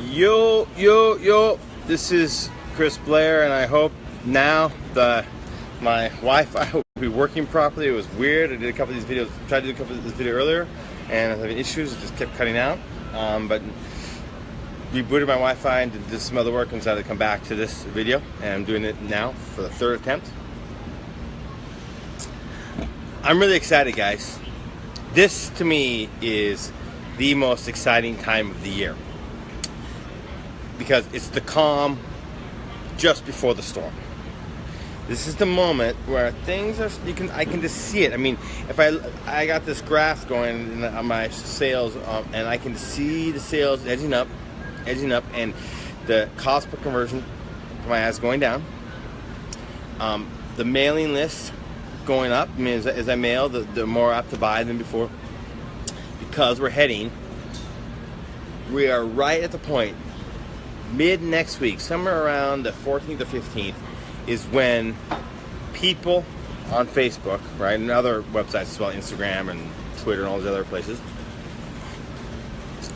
Yo, this is Chris Blair, and I hope now my Wi-Fi will be working properly. It was weird. I did a couple of these videos, tried to do a couple of this video earlier, and I was having issues. It just kept cutting out. But rebooted my Wi-Fi and did some other work and decided to come back to this video, and I'm doing it now for the third attempt. I'm really excited, guys. This, to me, is the most exciting time of the year because it's the calm just before the storm. This is the moment where things are, I can just see it. I mean, if I got this graph going on my sales, and I can see the sales edging up, and the cost per conversion for my ads going down. The mailing list going up. I mean, as I mail, the more apt to buy than before, because we are right at the point, mid next week, somewhere around the 14th or 15th, is when people on Facebook, right, and other websites as well, Instagram and Twitter and all these other places,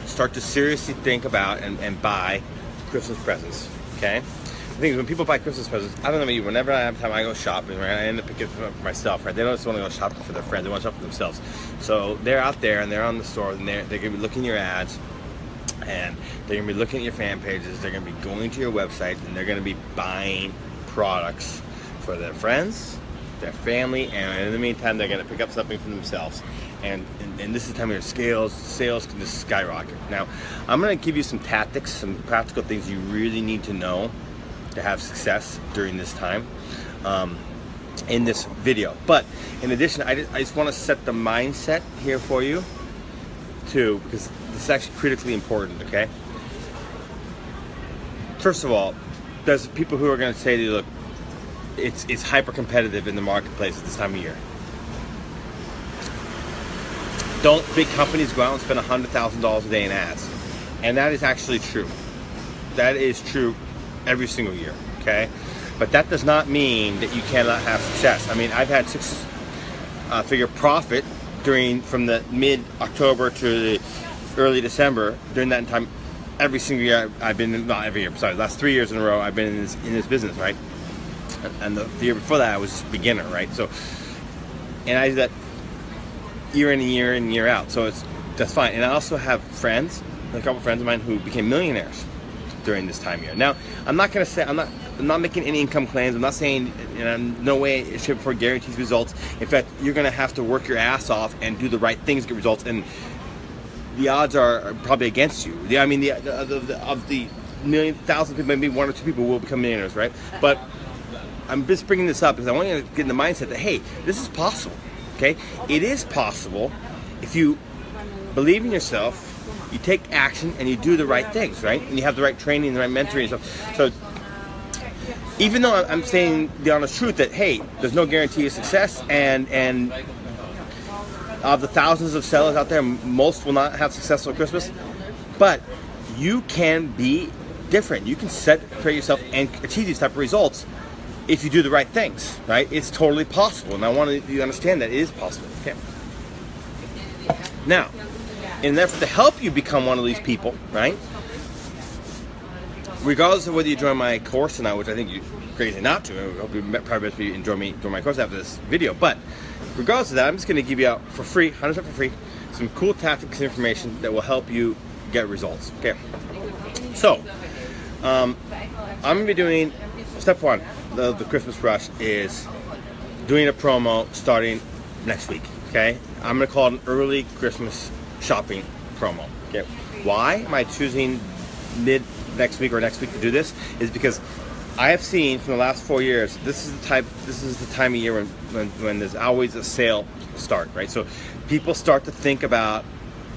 start to seriously think about and buy Christmas presents, okay? The thing is, when people buy Christmas presents, I don't know about you, whenever I have time, I go shopping, right? I end up picking them up for myself, right? They don't just want to go shopping for their friends, they want to shop for themselves. So they're out there and they're on the store and they're going to be looking at your ads, and they're going to be looking at your fan pages, they're going to be going to your website, and they're going to be buying products for their friends, their family, and in the meantime, they're going to pick up something for themselves. And this is the time where sales can just skyrocket. Now, I'm going to give you some tactics, some practical things you really need to know to have success during this time in this video. But in addition, I just want to set the mindset here for you too, because this is actually critically important, okay? First of all, there's people who are going to say to you, look, it's hyper competitive in the marketplace at this time of year. Don't big companies go out and spend $100,000 a day in ads? And that is actually true. That is true every single year, okay? But that does not mean that you cannot have success. I mean, I've had six-figure profit from the mid-October to the early December. During that time, every single year I've been, not every year, sorry, the last 3 years in a row I've been in this business, right? And the year before that I was just a beginner, right? So, and I did that year in and year out, so that's fine. And I also have friends, a couple friends of mine who became millionaires during this time of year. Now, I'm not going to say, I'm not making any income claims. I'm not saying, no way, shape, or form guarantees results. In fact, you're going to have to work your ass off and do the right things to get results. And the odds are probably against you. I mean, of the million, thousand people, maybe one or two people will become millionaires, right? But I'm just bringing this up because I want you to get in the mindset that, hey, this is possible, okay? It is possible if you believe in yourself, you take action, and you do the right things, right? And you have the right training, the right mentoring and stuff. So even though I'm saying the honest truth that, hey, there's no guarantee of success, and of the thousands of sellers out there, most will not have successful Christmas, but you can be different. You can create yourself and achieve these type of results if you do the right things, right? It's totally possible, and I want you to understand that it is possible, okay? Now, in an effort to help you become one of these people, right? Regardless of whether you join my course or not, which I think you're crazy not to, I hope you probably enjoy my course after this video, but regardless of that, I'm just going to give you out for free, 100% for free, some cool tactics and information that will help you get results, okay? So, I'm going to be doing, step one, the Christmas rush is doing a promo starting next week, okay? I'm going to call it an early Christmas shopping promo, okay? Why am I choosing mid next week or next week to do this? Is because I have seen from the last 4 years, this is the time of year when there's always a sale start, right? So people start to think about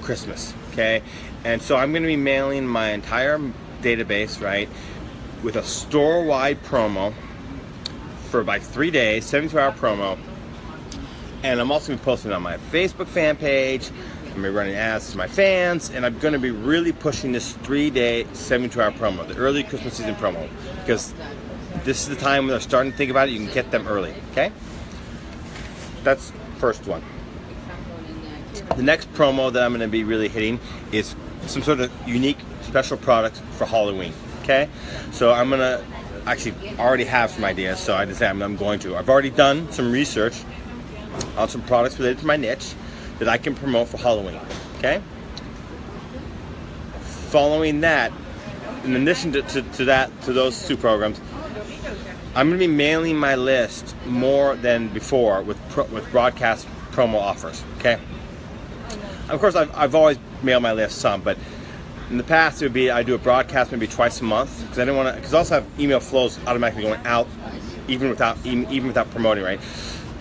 Christmas, okay? And so I'm going to be mailing my entire database, right, with a store-wide promo for like 3 days, 72-hour promo. And I'm also going to be posting it on my Facebook fan page. I'm going to be running ads to my fans, and I'm going to be really pushing this 3-day, 72-hour promo, the early Christmas season promo, because this is the time when they're starting to think about it. You can get them early, okay? That's first one. The next promo that I'm going to be really hitting is some sort of unique special product for Halloween. Okay, so I'm gonna actually already have some ideas. So I decided I'm going to. I've already done some research on some products related to my niche that I can promote for Halloween. Okay. Following that, in addition to those two programs, I'm going to be mailing my list more than before with broadcast promo offers. Okay. Of course, I've always mailed my list some, but in the past it would be I do a broadcast maybe twice a month because I didn't want to. Because I also have email flows automatically going out even without promoting, right?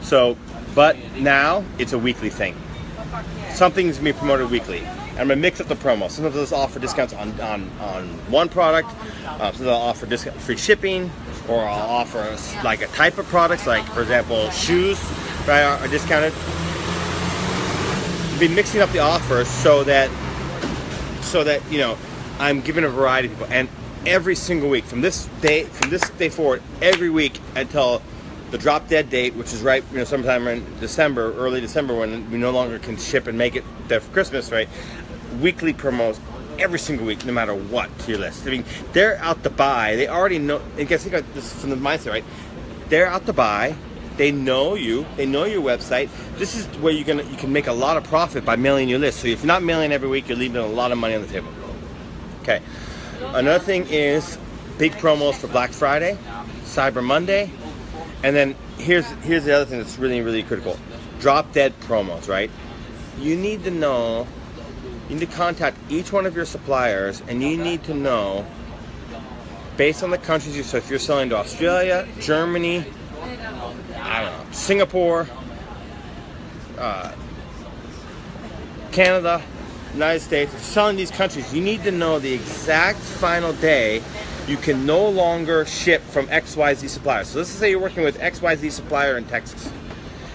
So, but now it's a weekly thing. Something's going to be promoted weekly. I'm going to mix up the promo. Sometimes I'll offer discounts on one product. Sometimes I'll offer free shipping, or I'll offer like a type of products, like for example shoes, right, are discounted. I'll be mixing up the offers so that you know I'm giving a variety of people, and every single week from this day forward, every week until the drop dead date, which is right, you know, sometime in December, early December, when we no longer can ship and make it there for Christmas, right? Weekly promos every single week, no matter what, to your list. I mean, they're out to buy. They already know. I guess think of this from the mindset, right? They're out to buy. They know you. They know your website. This is where you can make a lot of profit by mailing your list. So if you're not mailing every week, you're leaving a lot of money on the table. Okay. Another thing is big promos for Black Friday, Cyber Monday. And then here's the other thing that's really, really critical. Drop dead promos, right? You need to know, you need to contact each one of your suppliers, and you need to know, based on the countries so if you're selling to Australia, Germany, I don't know, Singapore, Canada, United States, if you're selling these countries, you need to know the exact final day you can no longer ship from XYZ supplier. So let's say you're working with XYZ supplier in Texas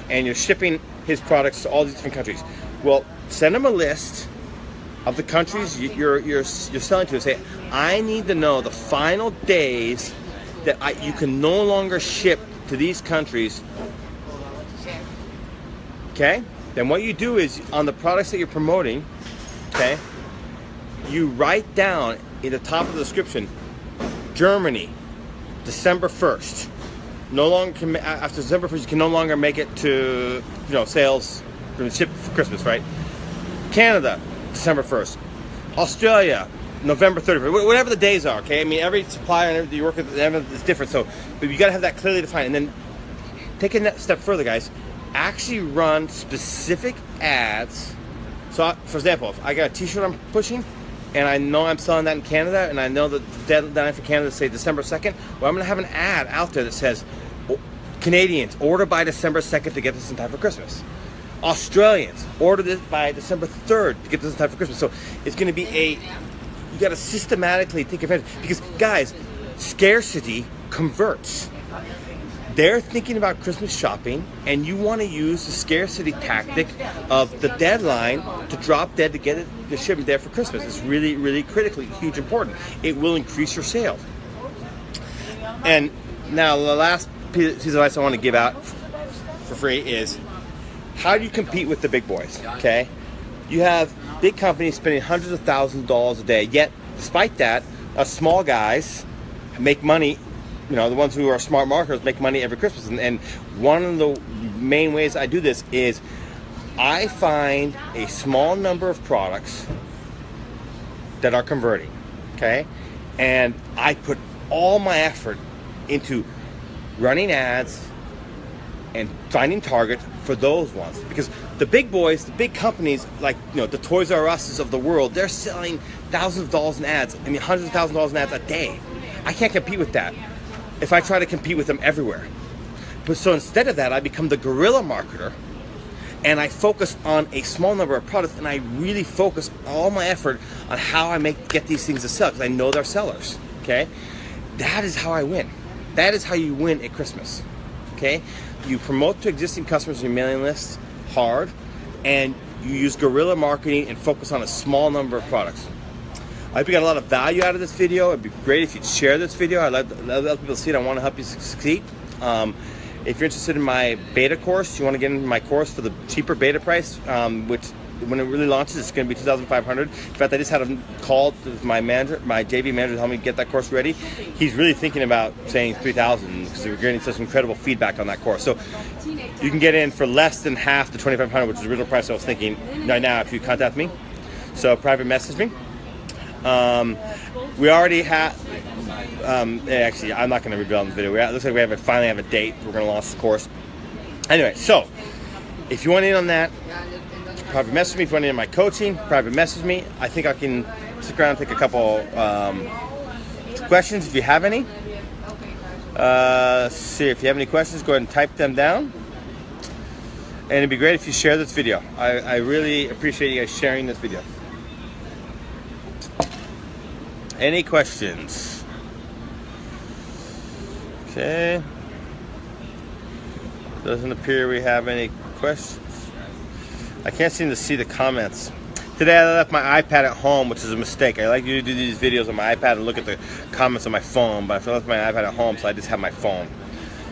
and you're shipping his products to all these different countries. Well, send him a list of the countries you're selling to and say, I need to know the final days that you can no longer ship to these countries. Okay? Then what you do is on the products that you're promoting, okay, you write down in the top of the description, Germany, December 1st. No longer after December 1st, you can no longer make it to, you know, sales for the ship for Christmas, right? Canada, December 1st. Australia, November 31st. Whatever the days are, okay? I mean, every supplier and everything you work with is different, so but you got to have that clearly defined. And then take a step further, guys. Actually run specific ads. So, for example, if I got a T-shirt I'm pushing, and I know I'm selling that in Canada, and I know the deadline for Canada, say December 2nd, well, I'm going to have an ad out there that says, Canadians, order by December 2nd to get this in time for Christmas. Australians, order this by December 3rd to get this in time for Christmas. So it's going to be you got to systematically take advantage, because, guys, scarcity converts. They're thinking about Christmas shopping, and you want to use the scarcity tactic of the deadline to drop dead to get the shipment there for Christmas. It's really, really critically huge important. It will increase your sales. And now the last piece of advice I want to give out for free is, how do you compete with the big boys? Okay, you have big companies spending hundreds of thousands of dollars a day, yet despite that, us small guys make money. You know, the ones who are smart marketers make money every Christmas. And one of the main ways I do this is I find a small number of products that are converting, okay? And I put all my effort into running ads and finding targets for those ones. Because the big boys, the big companies, like, you know, the Toys R Us's of the world, they're selling thousands of dollars in ads. I mean, hundreds of thousands of dollars in ads a day. I can't compete with that if I try to compete with them everywhere. But so instead of that, I become the guerrilla marketer, and I focus on a small number of products, and I really focus all my effort on how I get these things to sell, because I know they're sellers, okay? That is how I win. That is how you win at Christmas, okay? You promote to existing customers in your mailing list hard, and you use guerrilla marketing and focus on a small number of products. I hope you got a lot of value out of this video. It'd be great if you'd share this video. I'd love other people to see it. I want to help you succeed. If you're interested in my beta course, you want to get into my course for the cheaper beta price, which when it really launches, it's going to be $2,500. In fact, I just had a call with my manager, my JV manager, to help me get that course ready. He's really thinking about saying $3,000 because we're getting such incredible feedback on that course. So you can get in for less than half the $2,500, which is the original price I was thinking right now if you contact me. So private message me. We already have, actually, I'm not going to reveal in the video. It looks like we finally have a date. We're going to launch the course. Anyway, so if you want in on that, private message me. If you want in on my coaching, private message me. I think I can stick around and take a couple questions if you have any. See if you have any questions, go ahead and type them down. And it'd be great if you share this video. I really appreciate you guys sharing this video. Any questions? Okay. Doesn't appear we have any questions. I can't seem to see the comments. Today I left my iPad at home, which is a mistake. I like to do these videos on my iPad and look at the comments on my phone, but I left my iPad at home, so I just have my phone.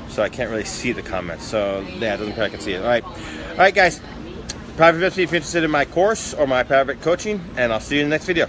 So I can't really see the comments. So yeah, it doesn't appear I can see it. All right, guys. Private message if you're interested in my course or my private coaching, and I'll see you in the next video.